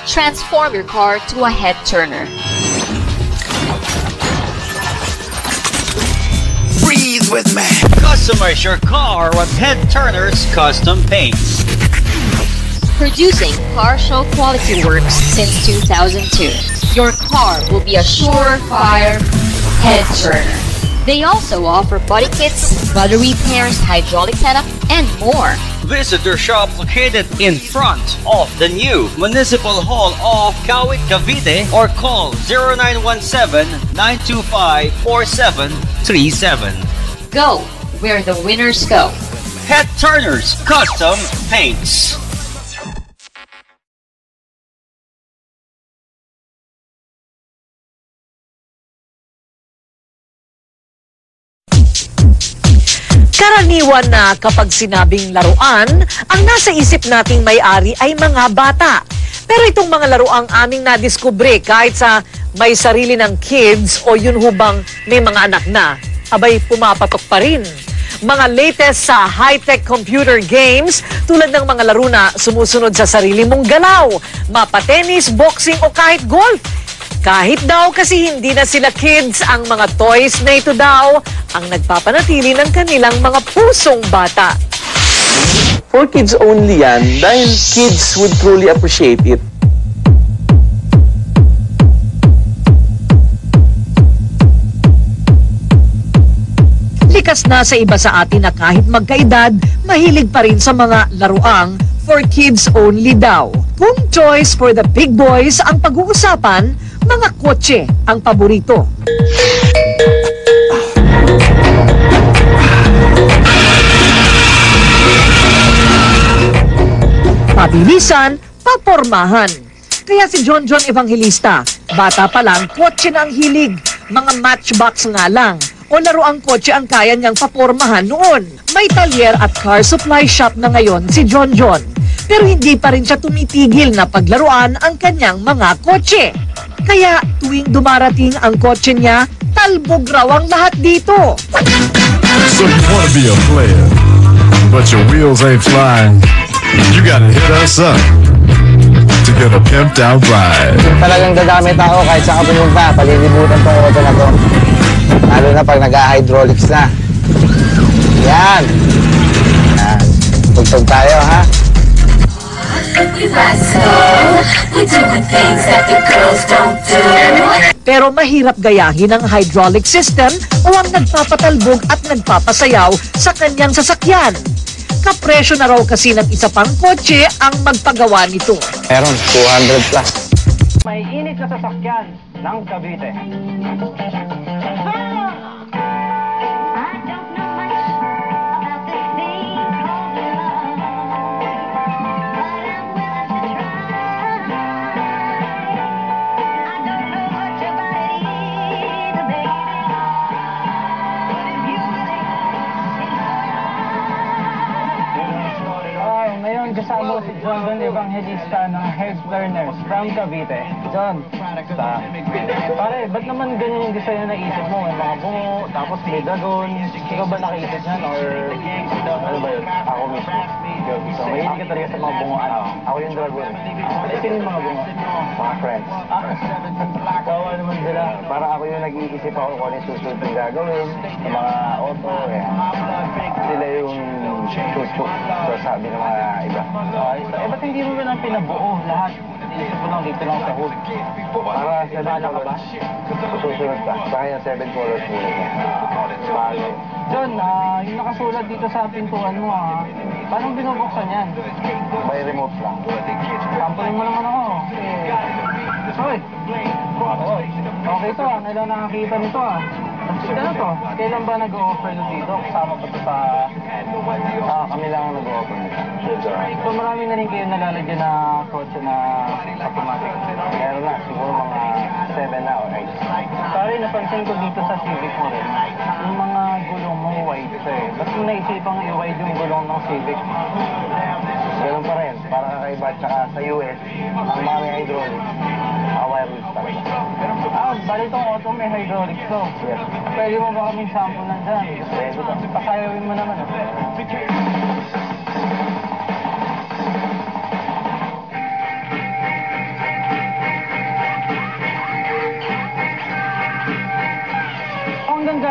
Transform your car to a head turner. Breathe with me. Customize your car with Head Turner's custom paints. Producing car show quality works since 2002. Your car will be a surefire head turner. They also offer body kits, body repairs, hydraulic setup, and more. Visit their shop located in front of the new Municipal Hall of Kawit, Cavite, or call 0917-925-4737. Go where the winners go. Head Turner's Custom Paints. Karaniwan na kapag sinabing laruan, ang nasa isip nating may-ari ay mga bata. Pero itong mga laruang aming nadiskubre kahit sa may sarili ng kids o yun hubang may mga anak na, abay pumapatok pa rin. Mga latest sa high-tech computer games tulad ng mga laro na sumusunod sa sarili mong galaw, mapa-tennis, boxing o kahit golf. Kahit daw kasi hindi na sila kids, ang mga toys na ito daw ang nagpapanatili ng kanilang mga pusong bata. For kids only yan, dahil kids would truly appreciate it. Likas na sa iba sa atin na kahit magkaedad, mahilig pa rin sa mga laruang for kids only daw. Kung choice for the big boys ang pag-uusapan, mga kotse ang paborito. Pabilisan, papormahan. Kaya si John Evangelista, bata pa lang, kotse na ang hilig. Mga matchbox nga lang. O laruang kotse ang kaya niyang papormahan noon. May talyer at car supply shop na ngayon si John. Pero hindi pa rin siya tumitigil na paglaruan ang kanyang mga kotse. Kaya tuwing dumarating ang kotse niya, talbog raw ang lahat dito. So you want to be a player, but your wheels ain't flying. You gotta hit us up to get a pimped out ride. Talagang dadamit ako kahit saan ka pumunta, palilibutan tong auto na to. Lalo na pag nag-hydraulics na. Yan. Yan. Tugtog tayo, ha? Pero mahirap gayahin ang hydraulic system o ang nagpapatalbog at nagpapasayaw sa kanyang sasakyan. Kapresyo na raw kasi ng isa pang kotse ang magpagawa nito. Meron, 200 plus. May init na sasakyan ng Cavite. Kasama si John Evangelista ng Head Learners from Cavite. John, pare, ba't naman ganyan yung design na naisip mo? May mga bungo, tapos may dragon. Ikaw ba nakaisip yan? Or ano ba yun? Ako mismo. So, mahilig ka talaga sa mga bungoan. Ako yung dragon. Sino yung mga bungo? Mga friends. Kawa naman sila. Para ako yung nag-iisip ako kung ano yung susunod yung gagawin. Sa mga auto. Sila yung chuchu. So, sabi ng mga iba. Ba't hindi mo ba nang pinabuo lahat? Iisip mo lang dito lang sa hood. Para sa bala ka ba? Susunod ka. Sa kanya 7 colors muna ka. John, yung nakasulat dito sa pintuan mo, paano binubuksan yan? By remote lang. Sampurin mo naman ako. Hoy! Okay to, nailang nakakita nito Ano to? Kailan ba nag-o-offer na dito? Kasama pa to sa... kami lang ang nag-o-offer nito. So marami na rin kayo nalalagyan na kotse na automatic. Meron na, siguro mga 7 na o 8. Sorry, napansin ko dito sa Civic mo rin. Yung mga gulong mo wide Ba't mo naisipang i-wide yung gulong ng Civic? Ganun pa rin, para kakaiba. Tsaka sa US, ang mga may hydraulic, wireless talaga. Bali itong auto may hydraulics to. Yes. Pwede mo ba kaming sample nandyan? Pwede to. Pasayawin mo naman.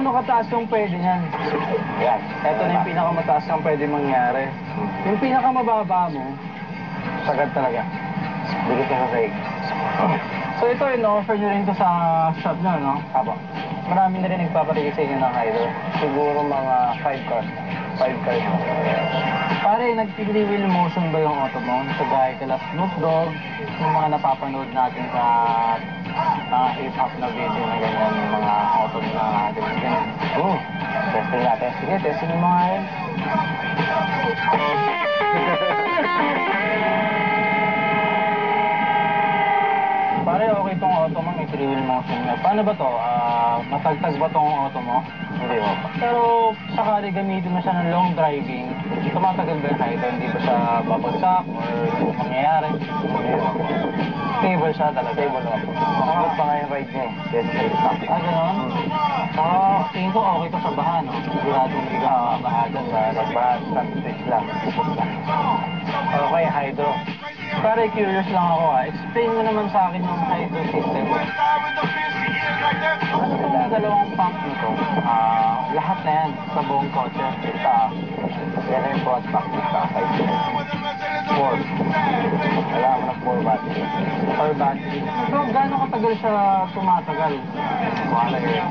gaano kataas yung pwede niyan? Yan. Ito na yung pinakamataas ang pwede mangyari. Yung pinakamababa mo, Sagad talaga. Bigit na sa sahig. so ito, in-offer nyo rin to sa shop nyo, no? Apo. Marami na rin nagpapatigil sa inyo ng idol. Siguro mga 5 cars. 5 cars. Pare, nag-wheel motion ba yung auto mo? Sa gaya kala Snoop Dogg, yung mga napapanood natin sa hip-hop na video na ganyan, yung mga auto na ganyan. Testing natin. Sige, testing mo nga yun. Pare, okay tong auto mo, may three-wheel motion na. Paano ba to? Matagtag ba tong auto mo? Hindi mo pa. Pero sakali gamitin mo siya ng long driving, tumatagal ba yung height? Hindi ba siya babagsak or mangyayari? Hindi mo pa. Stable siya talaga. Stable naman po. Makakot pa nga yung ride niya eh. Yes, stop. Gano'n? Tingin ko okay to sa baha, no? Siguradong hindi ka baha dyan. Nagbahan, switch lang. Pupus lang. Okay, hydro. Pare, curious lang ako explain mo naman sa akin yung hydro system. Ano itong dalawang pump nito? Lahat na yan sa buong kotse. Yan na yung front pack nito. 4. Wala mo na 4 battery. 4 battery. So, gano'ng katagal siya tumatagal? Wala yun.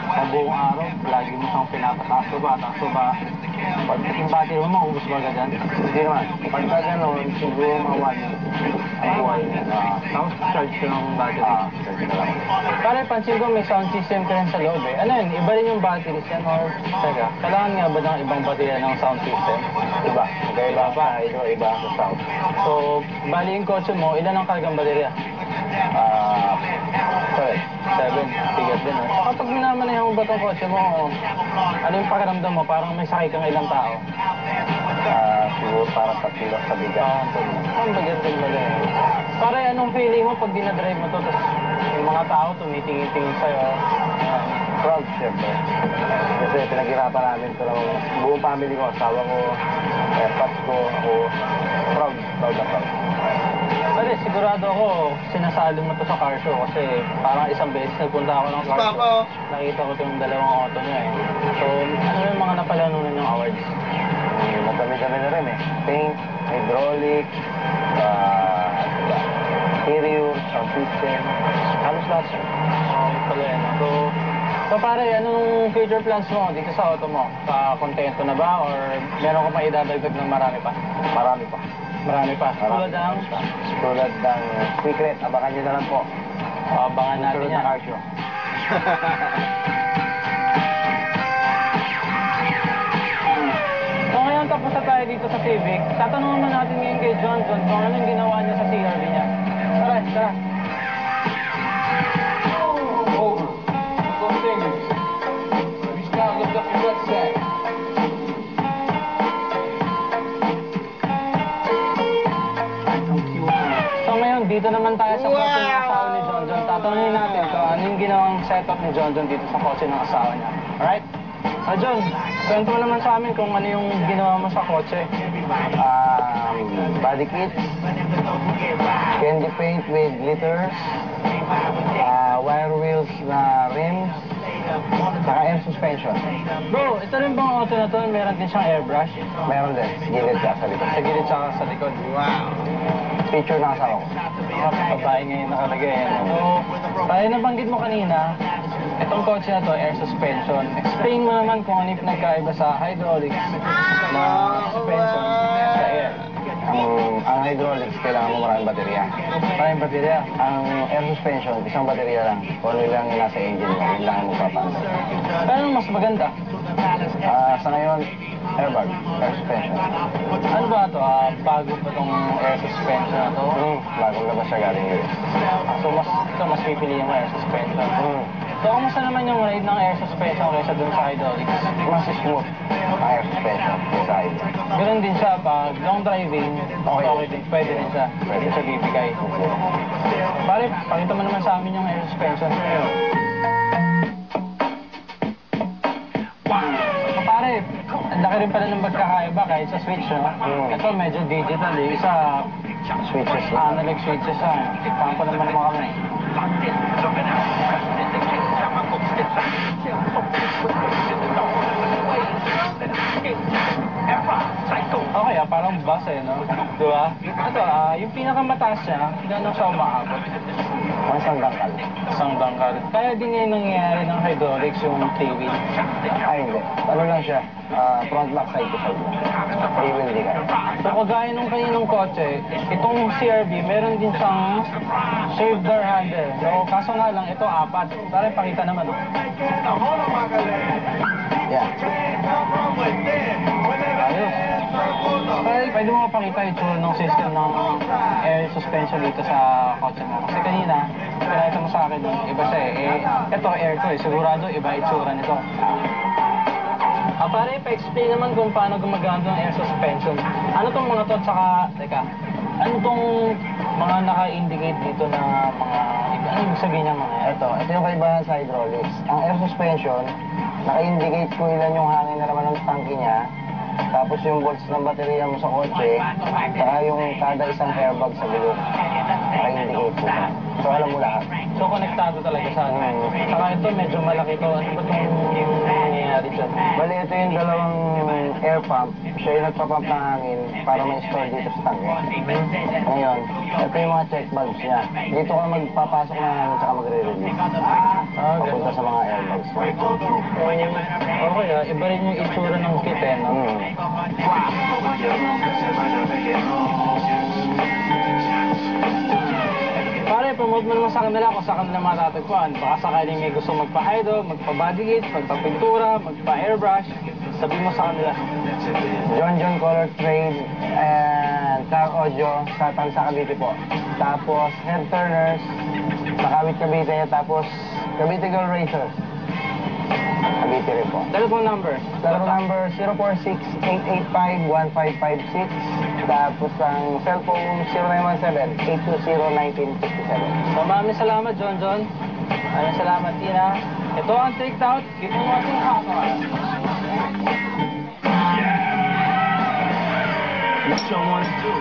Sa buong araw, lagi mo siyang pinapataas ba? Pag yung battery mo, maubos ba agad yan? Hindi naman. Pagka gano'n, siguro mga 1 ang buhay niya. Tapos charge ko ng battery. Charge na lang. Pare, pansin ko may sound system ka rin sa loob eh. Ano yun? Iba rin yung batteries yan or... Teka, kailangan nga ba ng ibang baterya ng sound system? Iba. Iba pa. Iba sa sound. So, bali yung kotse mo, ilan ang kargang baterya? 7. Tigat din eh. Kapag minamanehan mo ba itong kotse mo, ano yung pakiramdam mo? Parang may sakay kang ilang tao? Siguro parang 3 sa bigat. Ang bagat din ba din? Pare, anong feeling mo pag dinadrive mo to? Tapos yung mga tao tumitingin-tingin sa'yo. Proud, syempre. Kasi pinaghirapan namin ito ng buong family ko, asawa ko, pats ko, ako. Proud na proud. Pare, sigurado ako, sinasali mo to sa car show kasi parang isang beses nagpunta ako ng car show. Nakita ko itong dalawang auto niya eh. So, ano yung mga napalanunan ng awards? Madami-dami na rin eh. Paint, hydraulic, interior, sound system, halos lahat siya. Pala yan. So pare, anong future plans mo dito sa auto mo? Kontento na ba or meron ka pa idadagdag ng marami pa? Marami pa. Marami pa. Tulad ng? Tulad ng secret, abangan nyo na lang po. Abangan natin Tulad yan. ng car show. So ngayon tapos na tayo dito sa Civic. Tatanungin mo natin ngayon kay John kung anong ginawa niya sa CRV niya. Tara, tara. So ngayon, dito naman tayo sa kotse ng asawa ni John John. Tatanungin natin kung ano yung ginawang setup ni John John dito sa kotse ng asawa niya. Alright? So John, kwento mo naman sa amin kung ano yung ginawa mo sa kotse. Body kit, candy paint with glitters, wire wheels na rims, saka air suspension. Bro, ito rin bang auto na to? Meron din siyang airbrush? Meron din, gilid ka sa likod. Sa gilid saka sa likod. Wow! Picture na asawa ko. Babae ngayon nakalagay. So, tayo nabanggit mo kanina, itong kotse na to, air suspension. Explain mo naman kung ano yung pinagkaiba sa hydraulics na suspension sa air. Ang hydraulics, kailangan mo maraming baterya. Maraming baterya. Ang air suspension, isang baterya lang. Kung ano lang yung nasa engine mo, yun lang ang magpapanda. Pero mas maganda. Sa ngayon, airbag, air suspension. Ano ba ito? Bago ba itong air suspension na to? Bagong labas siya galing yun. So, mas pipili yung air suspension. So, kamusta naman yung ride ng air suspension kaysa dun sa hydraulics? Mas smooth ang air suspension kaysa hydraulic. Ganun din siya, pag long driving, okay din, pwede din siya. Pwede siya bibigay. Pare, pakita mo naman sa amin yung air suspension. So, pare, ang laki rin pala ng magkakaiba kahit sa switch, no? Ito medyo digital eh. Isa, Switches lang. analog switches ah. Sample naman mo kami. niya, parang bus eh, no? Diba? Ito, yung pinakamataas niya, gano'n siya umaabot. Isang dangkal. Isang dangkal. Kaya din ngayon nangyayari ng hydraulics yung three-wheel. Ay, hindi. Ano lang siya? Front lock side to side lang. Three-wheel di kaya. So kagaya nung kaninong kotse, itong CRV, meron din siyang shaved door handle. So kaso nga lang, ito apat. Tara, pakita naman. Yeah. Ayos. Pwede mo mapakita yung tsura ng system ng air suspension dito sa kotse mo. Kasi kanina, pinakita mo sa akin, iba siya eh. Ito air to eh. Sigurado iba itsura nito. Pare, pa-explain naman kung paano gumagana ng air suspension. Ano tong mga to? Tsaka, teka, ano tong mga naka-indicate dito na mga, ano yung sabihin niya mga Ito yung kaibahan sa hydraulics. Ang air suspension, naka-indicate kung ilan yung hangin na naman ng tangke niya. Tapos yung volts ng baterya mo sa kotse, saka yung kada isang airbag sa gulong. Naka-indicate po. So alam mo lahat. So, konektado talaga sa ano. Saka ito, medyo malaki to. Ano ba itong nangyayari dyan? Bali, ito yung dalawang air pump. Siya yung nagpapump ng hangin para ma-store dito sa tangke. Ngayon, ito yung mga check valves niya. Dito ka magpapasok ng hangin saka magre-release. Papunta sa mga airbags. Okay, iba rin yung itsura ng kit eh, no? Pare, promote mo naman sa kanila kung sa kanila matatagpuan. Baka sakaling may gusto magpa-hydro, magpa-body kit, magpa-pintura, magpa-airbrush. Sabihin mo sa kanila. John Color Trade and Car Audio sa Tansa, Cavite po. Tapos head turners sa Kawit, Cavite. Tapos Cavite Girl Racers. Cavite rin po. Telephone number? Telephone number 046-885-1556. Tapos ang cellphone 0917-820-1957. So, maraming salamat, John. Maraming salamat, Tina. Ito ang Take Out. Keep on watching Hotline. What you wanna do?